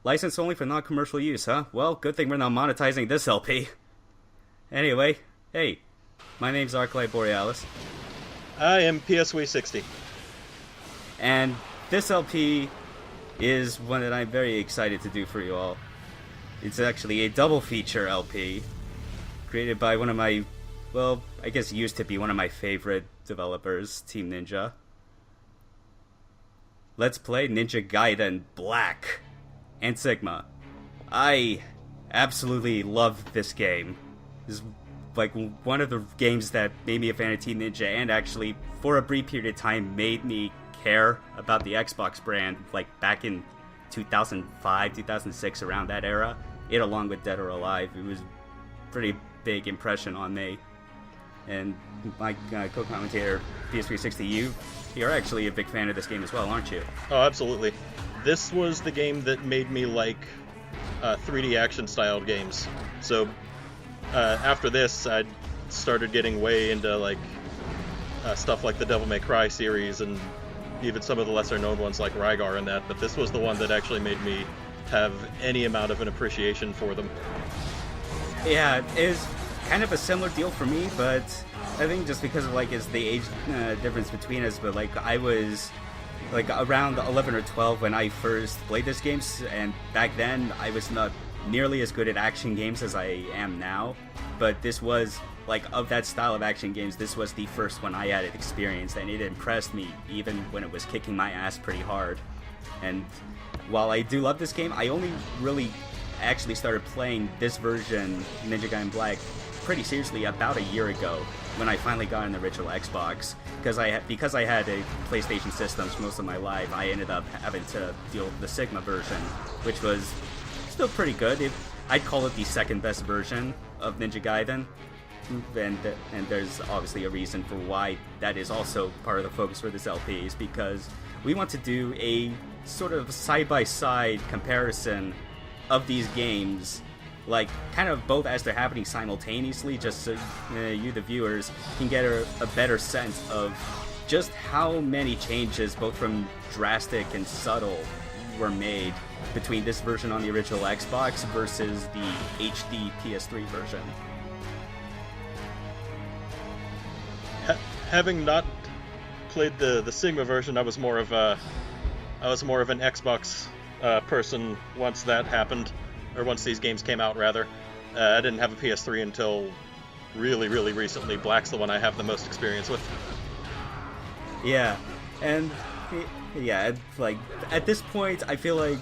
License only for non-commercial use, huh? Well, good thing we're not monetizing this LP. Anyway, hey, my name's Arclight Borealis, I am PSW 60. and this LP is one that I'm very excited to do for you all. It's actually a double feature LP, created by one of my, well, I guess used to be one of my favorite developers, Team Ninja. Let's play Ninja Gaiden Black and Sigma. I absolutely love this game. This is like one of the games that made me a fan of Team Ninja, and actually, for a brief period of time, made me care about the Xbox brand, like back in 2005, 2006, around that era. It, along with Dead or Alive, it was a pretty big impression on me. And my co-commentator, PS360, you're actually a big fan of this game as well, aren't you? Oh, absolutely. This was the game that made me like 3D action styled games. So after this, I started getting way into like stuff like the Devil May Cry series and even some of the lesser known ones like Rygar and that. But this was the one that actually made me have any amount of an appreciation for them. Yeah, it's kind of a similar deal for me, but I think just because of like is the age difference between us, but like I was like around 11 or 12 when I first played this game, and back then I was not nearly as good at action games as I am now, but this was like, of that style of action games, this was the first one I had experienced, and it impressed me even when it was kicking my ass pretty hard. And while I do love this game, I only really actually started playing this version, Ninja Gaiden Black, pretty seriously about a year ago, when I finally got an original Xbox. Because I had a PlayStation system for most of my life, I ended up having to deal with the Sigma version, which was still pretty good. I'd call it the second best version of Ninja Gaiden. And there's obviously a reason for why that is also part of the focus for this LP, is because we want to do a sort of side-by-side comparison of these games, like kind of both as they're happening simultaneously, just so you, the viewers, can get a better sense of just how many changes, both from drastic and subtle, were made between this version on the original Xbox versus the HD PS3 version. Having not played the Sigma version, I was more of an Xbox person once that happened, or once these games came out, rather. I didn't have a PS3 until really, really recently. Black's the one I have the most experience with. Yeah, and yeah, like at this point, I feel like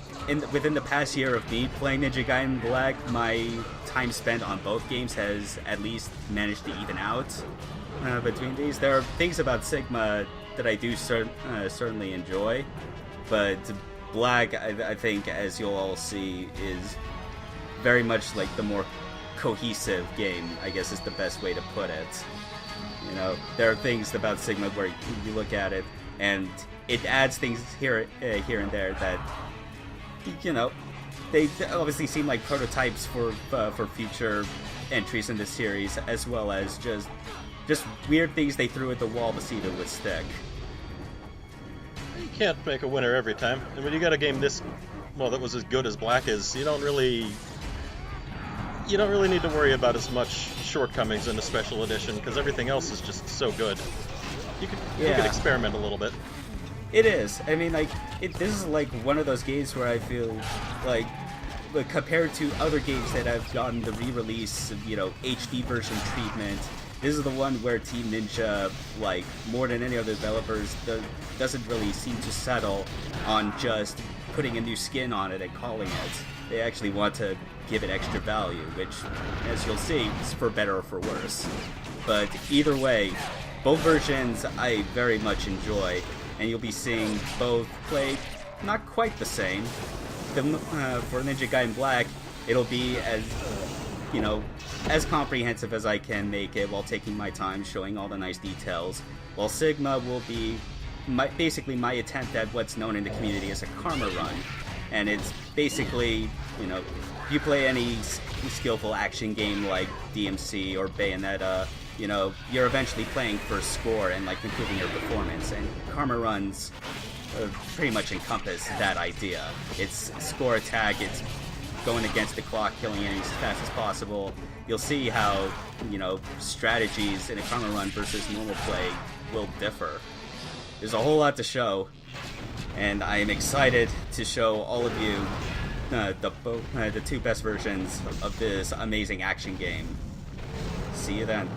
within the past year of me playing Ninja Gaiden Black, my time spent on both games has at least managed to even out between these. There are things about Sigma that I do certainly enjoy, but Black, I think, as you'll all see, is very much like the more cohesive game, I guess is the best way to put it. You know, there are things about Sigma where you look at it and it adds things here and there that, you know, they obviously seem like prototypes for future entries in the series, as well as just weird things they threw at the wall to see if it would stick. You can't make a winner every time. I mean, you got a game that was as good as Black is. You don't really need to worry about as much shortcomings in the special edition, because everything else is just so good. You can experiment a little bit. It is. I mean, like, this is like one of those games where I feel like compared to other games that have gotten the re-release, HD version treatment, this is the one where Team Ninja, like, more than any other developers, doesn't really seem to settle on just putting a new skin on it and calling it. They actually want to give it extra value, which, as you'll see, is for better or for worse. But either way, both versions I very much enjoy, and you'll be seeing both played not quite the same. For Ninja Gaiden Black, it'll be as comprehensive as I can make it while taking my time showing all the nice details, while Sigma will be basically my attempt at what's known in the community as a karma run. And it's basically, you play any skillful action game like DMC or Bayonetta, you're eventually playing for score and like improving your performance. And karma runs pretty much encompass that idea. It's score attack, it's going against the clock, killing enemies as fast as possible. You'll see how, strategies in a counter run versus normal play will differ. There's a whole lot to show, and I am excited to show all of you the two best versions of this amazing action game. See you then.